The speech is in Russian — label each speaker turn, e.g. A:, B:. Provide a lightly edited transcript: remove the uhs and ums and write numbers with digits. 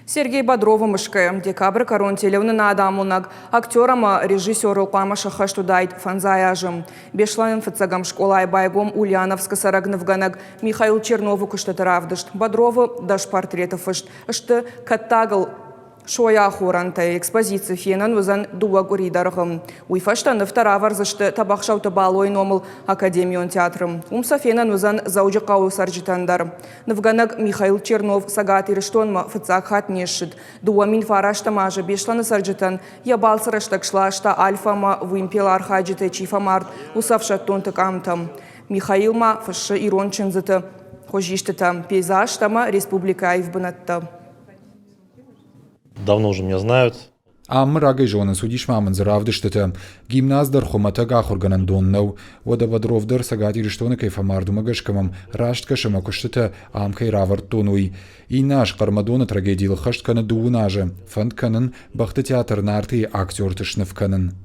A: Сергей Бодрова мышкы. Декабрь коронтелевны адамунаг. Актерам режиссеру Памаша Хаштудайт фанзаяжым. Бешланин фацагам школай байгом Ульяновска сарагнывганаг Михаил Чернову кыштатыравдышт. Бодрова даш портретов ышты каттагыл шоя хорантай экспозиция фенан вызан дуа гуридаргым. Уйфаштан вторавар зашты табахшауты балой номыл академион театрым. Умса фенан вызан заужы қау саржитандар. Навганаг Михаил Чернов сагат ирыштонма фыцак хат нешшит. Дуа мин фарашта мажа бешланы саржитан. Ябал сараштакшла шта альфама вымпела архаджите чифа март усавшаттон тыкамтам. Михаил ма фашы ирончынзыты хожиштыта. Пейзаж тама республика айвбынатта.
B: Давно уже меня знают.
C: Амр агай жонын судиш мамын зыравдыштыты. Гимназдар хумата гахурганан доннау. Вода Бодровдар сагат ириштоны кайфамардума гашкамам. Рашт кашама куштыты амкай равард тонуй. И наш кармадоны трагедийлы хаштканы дуунажы. Фанд канын бахты театр нарты актер тышныв канын.